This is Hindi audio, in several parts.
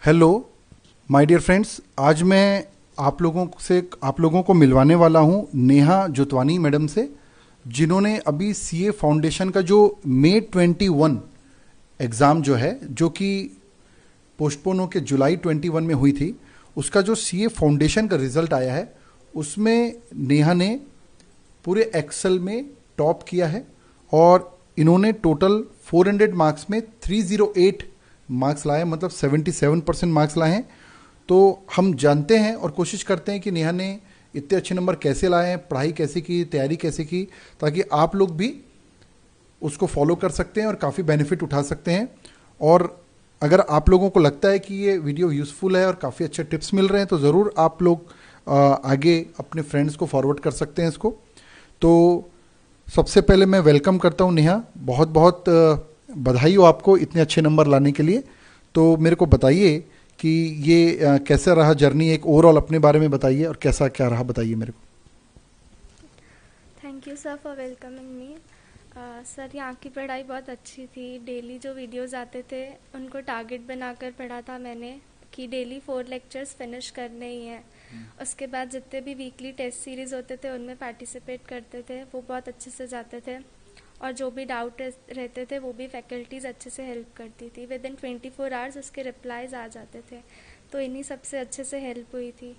हेलो माय डियर फ्रेंड्स, आज मैं आप लोगों को मिलवाने वाला हूं नेहा जोतवानी मैडम से, जिन्होंने अभी सीए फाउंडेशन का जो मई 21 एग्ज़ाम जो है, जो कि पोस्टपोन होकर जुलाई 21 में हुई थी, उसका जो सीए फाउंडेशन का रिजल्ट आया है उसमें नेहा ने पूरे एक्सेल में टॉप किया है और इन्होंने टोटल 400 मार्क्स में 308 मार्क्स लाए, मतलब 77% मार्क्स लाए हैं। तो हम जानते हैं और कोशिश करते हैं कि नेहा ने इतने अच्छे नंबर कैसे लाए हैं, पढ़ाई कैसे की, तैयारी कैसे की, ताकि आप लोग भी उसको फॉलो कर सकते हैं और काफ़ी बेनिफिट उठा सकते हैं। और अगर आप लोगों को लगता है कि ये वीडियो यूज़फुल है और काफ़ी अच्छे टिप्स मिल रहे हैं तो ज़रूर आप लोग आगे अपने फ्रेंड्स को फॉरवर्ड कर सकते हैं इसको। तो सबसे पहले मैं वेलकम करता हूँ नेहा, बहुत बहुत बधाई हो आपको इतने अच्छे नंबर लाने के लिए। तो मेरे को बताइए कि ये कैसा रहा जर्नी, एक ओवरऑल अपने बारे में बताइए और कैसा क्या रहा बताइए मेरे को। Thank you sir for welcoming me. Sir यहाँ की पढ़ाई बहुत अच्छी थी। डेली जो वीडियोस आते थे उनको टारगेट बनाकर पढ़ा था मैंने कि डेली 4 लेक्चर्स फिनिश करने ही हैं। उसके बाद जितने भी वीकली टेस्ट सीरीज़ होते थे उनमें पार्टिसिपेट करते थे, वो बहुत अच्छे से जाते थे। और जो भी डाउट रहते थे वो भी फैकल्टीज़ अच्छे से हेल्प करती थी। विद इन 24 आवर्स उसके रिप्लाईज आ जाते थे, तो इन्हीं सबसे अच्छे से हेल्प हुई थी।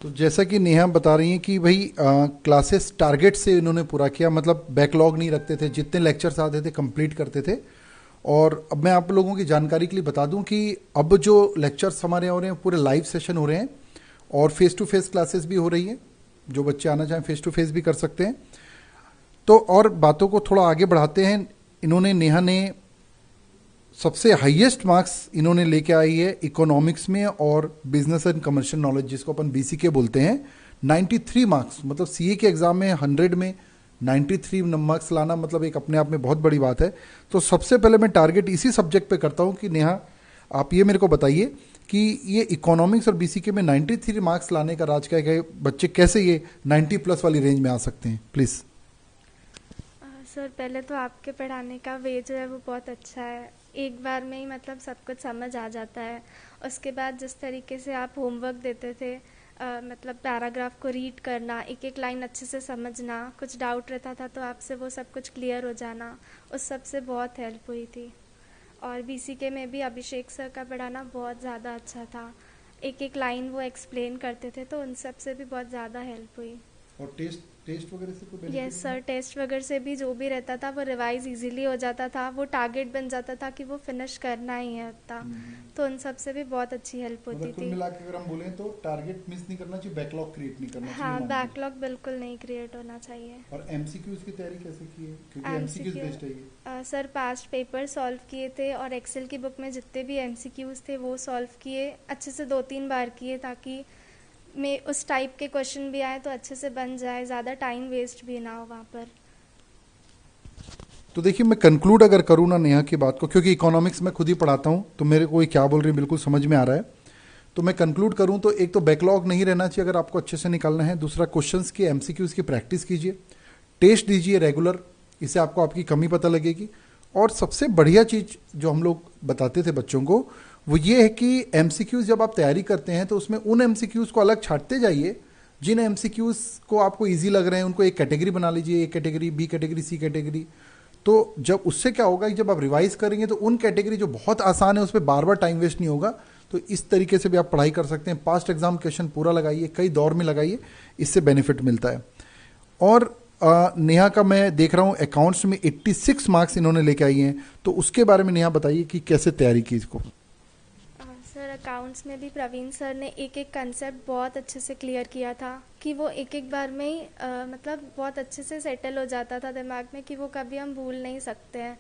तो जैसा कि नेहा बता रही हैं कि भाई क्लासेस टारगेट से इन्होंने पूरा किया, मतलब बैकलॉग नहीं रखते थे, जितने लेक्चर्स आते थे कंप्लीट करते थे। और अब मैं आप लोगों की जानकारी के लिए बता दूं कि अब जो लेक्चर्स हमारे हो रहे हैं पूरे लाइव सेशन हो रहे हैं और फेस टू फेस क्लासेस भी हो रही हैं। जो बच्चे आना चाहें फेस टू फेस भी कर सकते हैं। तो और बातों को थोड़ा आगे बढ़ाते हैं। नेहा ने सबसे हाईएस्ट मार्क्स इन्होंने लेके आई है इकोनॉमिक्स में और बिजनेस एंड कमर्शियल नॉलेज, जिसको अपन बीसीके बोलते हैं। 93 मार्क्स, मतलब सीए के एग्जाम में 100 में 93 मार्क्स लाना मतलब एक अपने आप में बहुत बड़ी बात है। तो सबसे पहले मैं टारगेट इसी सब्जेक्ट पे करता हूँ कि नेहा आप ये मेरे को बताइए कि ये इकोनॉमिक्स और बीसीके में 93 मार्क्स लाने का राज क्या है, बच्चे कैसे ये 90 प्लस वाली रेंज में आ सकते हैं, प्लीज़। सर पहले तो आपके पढ़ाने का वे जो है वो बहुत अच्छा है। एक बार में ही मतलब सब कुछ समझ आ जाता है। उसके बाद जिस तरीके से आप होमवर्क देते थे, मतलब पैराग्राफ को रीड करना, एक एक लाइन अच्छे से समझना, कुछ डाउट रहता था तो आपसे वो सब कुछ क्लियर हो जाना, उस सब से बहुत हेल्प हुई थी। और बीसीके में भी अभिषेक सर का पढ़ाना बहुत ज़्यादा अच्छा था। एक एक लाइन वो एक्सप्लेन करते थे तो उन सब से भी बहुत ज़्यादा हेल्प हुई। और टेस्ट वगैरह से कोई बेनिफिट? यस सर, टेस्ट वगैरह से भी जो भी रहता था वो रिवाइज इजीली हो जाता था। वो टारगेट बन जाता था कि वो फिनिश करना ही है उतना। तो उन सब से भी बहुत अच्छी हेल्प होती मतलब कुल थी। मिला के अगर हम बोलें तो टारगेट मिस नहीं करना चाहिए, बैकलॉग क्रिएट नहीं करना चाहिए, हाँ, मान लीजिए। बैकलॉग बिल्कुल नहीं क्रिएट होना चाहिए। और एमसीक्यूज की तैयारी कैसे की है, क्योंकि एमसीक्यूज बेस्ड है ये। सर पास्ट पेपर सॉल्व किए थे और एक्सेल की बुक में जितने भी एमसीक्यूज थे वो सॉल्व किए, अच्छे से 2-3 बार किए, ताकि में उस टाइप के क्वेश्चन भी आए तो अच्छे से बन जाए, ज़्यादा टाइम वेस्ट भी ना हो वहाँ पर। तो देखिए, मैं कंक्लूड अगर करूँ ना नेहा की बात को, क्योंकि इकोनॉमिक्स में खुद ही पढ़ाता हूँ तो मेरे को ये क्या बोल रही है बिल्कुल समझ में आ रहा है। तो मैं कंक्लूड करूँ तो एक तो बैकलॉग नहीं रहना चाहिए अगर आपको अच्छे से निकालना है। दूसरा, क्वेश्चंस की एमसीक्यूज की प्रैक्टिस कीजिए, टेस्ट दीजिए रेगुलर, इससे आपको आपकी कमी पता लगेगी। और सबसे बढ़िया चीज़ जो हम लोग बताते थे बच्चों को वो ये है कि एमसीक्यूज जब आप तैयारी करते हैं तो उसमें उन एमसीक्यूज को अलग छांटते जाइए जिन एमसीक्यूज को आपको इजी लग रहे हैं, उनको एक कैटेगरी बना लीजिए, A category, B category, C category. तो जब उससे क्या होगा कि जब आप रिवाइज करेंगे तो उन कैटेगरी जो बहुत आसान है उस पर बार बार टाइम वेस्ट नहीं होगा। तो इस तरीके से भी आप पढ़ाई कर सकते हैं। पास्ट एग्जाम क्वेश्चन पूरा लगाइए, कई दौर में लगाइए, इससे बेनिफिट मिलता है। और नेहा का मैं देख रहा हूँ अकाउंट्स में 86 मार्क्स इन्होंने लेके आई हैं, तो उसके बारे में नेहा बताइए कि कैसे तैयारी की इसको। सर अकाउंट्स में भी प्रवीण सर ने एक एक कंसेप्ट बहुत अच्छे से क्लियर किया था कि वो एक एक बार में ही मतलब बहुत अच्छे से सेटल हो जाता था दिमाग में कि वो कभी हम भूल नहीं सकते हैं।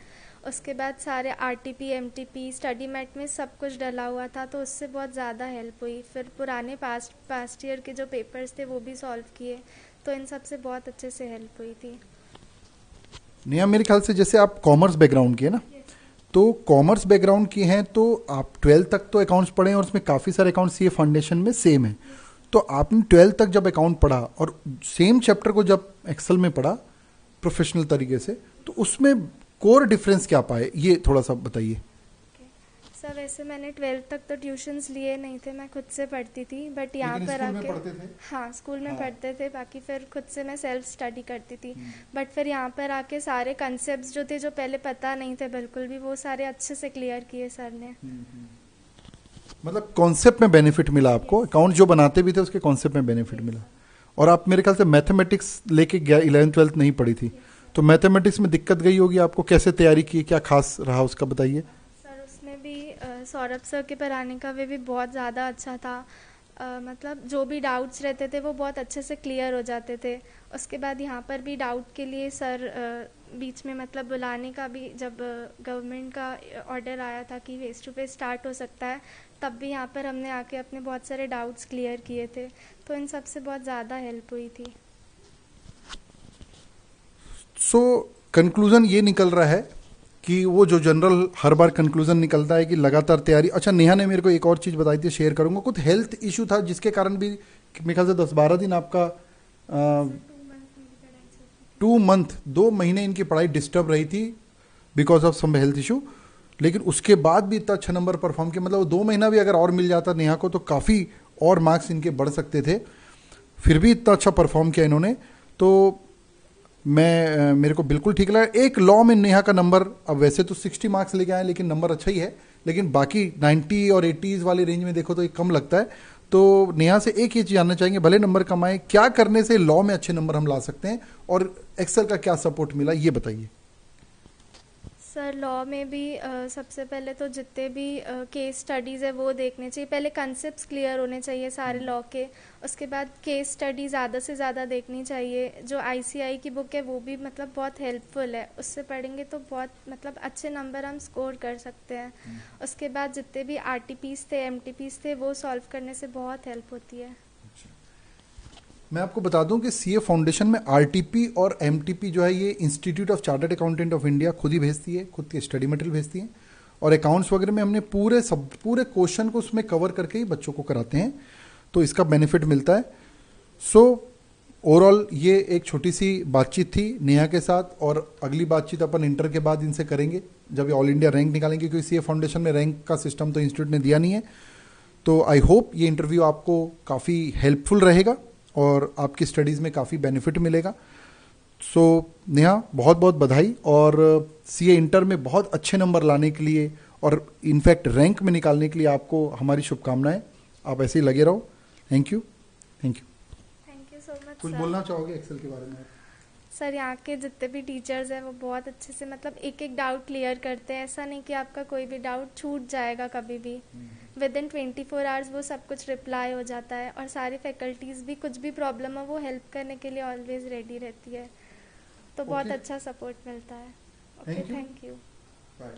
उसके बाद सारे आरटीपी, एमटीपी, स्टडी मैट में सब कुछ डला हुआ था तो उससे बहुत ज़्यादा हेल्प हुई। फिर पुराने पास्ट ईयर के जो पेपर्स थे वो भी सॉल्व किए, तो इन सब से बहुत अच्छे से हेल्प हुई थी। नेहा, मेरे ख्याल से जैसे आप कॉमर्स बैकग्राउंड की है ना, तो कॉमर्स बैकग्राउंड की हैं तो आप 12th तक तो अकाउंट्स पढ़े हैं और उसमें काफ़ी सारे अकाउंट्स ये फाउंडेशन में सेम है। तो आपने 12th तक जब अकाउंट पढ़ा और सेम चैप्टर को जब एक्सेल में पढ़ा प्रोफेशनल तरीके से, तो उसमें कोर डिफरेंस क्या पाए, ये थोड़ा सा बताइए। सर वैसे मैंने 12th तक तो ट्यूशन्स लिए नहीं थे, मैं खुद से पढ़ती थी, बट यहाँ लेकिन पर स्कूल में आके पढ़ते थे। हाँ स्कूल में हाँ। पढ़ते थे, बाकी फिर खुद से मैं सेल्फ स्टडी करती थी। बट फिर यहाँ पर आके सारे कंसेप्ट जो थे, जो पहले पता नहीं थे बिल्कुल भी, वो सारे अच्छे से क्लियर किए सर ने। मतलब कॉन्सेप्ट में बेनिफिट मिला आपको, अकाउंट जो बनाते भी थे उसके कॉन्सेप्ट में बेनिफिट मिला। और आप मेरे ख्याल से मैथमेटिक्स लेके 11th-12th नहीं पढ़ी थी, तो मैथमेटिक्स में दिक्कत गई होगी आपको, कैसे तैयारी की, क्या खास रहा उसका बताइए। सर उसमें भी सौरभ सर के पढ़ाने का वे भी बहुत ज़्यादा अच्छा था। मतलब जो भी डाउट्स रहते थे वो बहुत अच्छे से क्लियर हो जाते थे। उसके बाद यहाँ पर भी डाउट के लिए सर बीच में मतलब बुलाने का भी, जब गवर्नमेंट का ऑर्डर आया था कि फेस टू फेस स्टार्ट हो सकता है, तब भी यहाँ पर हमने आके अपने बहुत सारे डाउट्स क्लियर किए थे, तो इन सब से बहुत ज़्यादा हेल्प हुई थी। सो कंक्लूजन ये निकल रहा है कि वो जो जनरल हर बार कंक्लूजन निकलता है कि लगातार तैयारी। अच्छा, नेहा ने मेरे को एक और चीज़ बताई थी, शेयर करूंगा। कुछ हेल्थ इशू था जिसके कारण भी मेरे ख्याल से 10-12 दिन आपका 2 मंथ 2 महीने इनकी पढ़ाई डिस्टर्ब रही थी because of some health issue, लेकिन उसके बाद भी इतना अच्छा नंबर परफॉर्म किया। मतलब 2 महीना भी अगर और मिल जाता नेहा को तो काफ़ी और मार्क्स इनके बढ़ सकते थे, फिर भी इतना अच्छा परफॉर्म किया इन्होंने। तो मेरे को बिल्कुल ठीक लगा। एक लॉ में नेहा का नंबर, अब वैसे तो 60 मार्क्स लेके आए लेकिन नंबर अच्छा ही है, लेकिन बाकी 90 और 80s वाले रेंज में देखो तो ये कम लगता है। तो नेहा से एक ही चीज़ जानना चाहेंगे, भले नंबर कम आए, क्या करने से लॉ में अच्छे नंबर हम ला सकते हैं, और एक्सेल का क्या सपोर्ट मिला ये बताइए। सर लॉ में भी सबसे पहले तो जितने भी केस स्टडीज़ है वो देखने चाहिए। पहले कंसेप्ट्स क्लियर होने चाहिए सारे लॉ के। उसके बाद केस स्टडी ज़्यादा से ज़्यादा देखनी चाहिए। जो आईसीआई की बुक है वो भी मतलब बहुत हेल्पफुल है, उससे पढ़ेंगे तो बहुत मतलब अच्छे नंबर हम स्कोर कर सकते हैं। उसके बाद जितने भी आरटीपीज़ थे, एमटीपीज़ थे, वो सॉल्व करने से बहुत हेल्प होती है। मैं आपको बता दूं कि सीए फाउंडेशन में आरटीपी और एमटीपी जो है ये institute of chartered accountant of India खुद ही भेजती है, खुद के स्टडी मटेरियल भेजती है। और अकाउंट्स वगैरह में हमने पूरे क्वेश्चन को उसमें कवर करके ही बच्चों को कराते हैं, तो इसका बेनिफिट मिलता है। सो ओवरऑल ये एक छोटी सी बातचीत थी नेहा के साथ, और अगली बातचीत अपन इंटर के बाद इनसे करेंगे जब ये ऑल इंडिया रैंक निकालेंगे, क्योंकि सीए फाउंडेशन में रैंक का सिस्टम तो इंस्टीट्यूट ने दिया नहीं है। तो आई होप ये इंटरव्यू आपको काफ़ी हेल्पफुल रहेगा और आपकी स्टडीज़ में काफ़ी बेनिफिट मिलेगा। सो नेहा, बहुत बहुत बधाई, और सीए इंटर में बहुत अच्छे नंबर लाने के लिए और इनफैक्ट रैंक में निकालने के लिए आपको हमारी शुभकामनाएं। आप ऐसे ही लगे रहो। Thank you. Thank you. Thank you so much कुछ सर। बोलना चाहोगे एक्सेल के बारे में? सर यहाँ के जितने भी टीचर्स हैं वो बहुत अच्छे से मतलब एक एक डाउट क्लियर करते हैं। ऐसा नहीं कि आपका कोई भी डाउट छूट जाएगा कभी भी। विद इन 24 आवर्स वो सब कुछ रिप्लाई हो जाता है, और सारी फैकल्टीज़ भी कुछ भी प्रॉब्लम हो वो हेल्प करने के लिए ऑलवेज रेडी रहती है। तो बहुत Okay. अच्छा सपोर्ट मिलता है। Okay, Thank you. Thank you. Bye.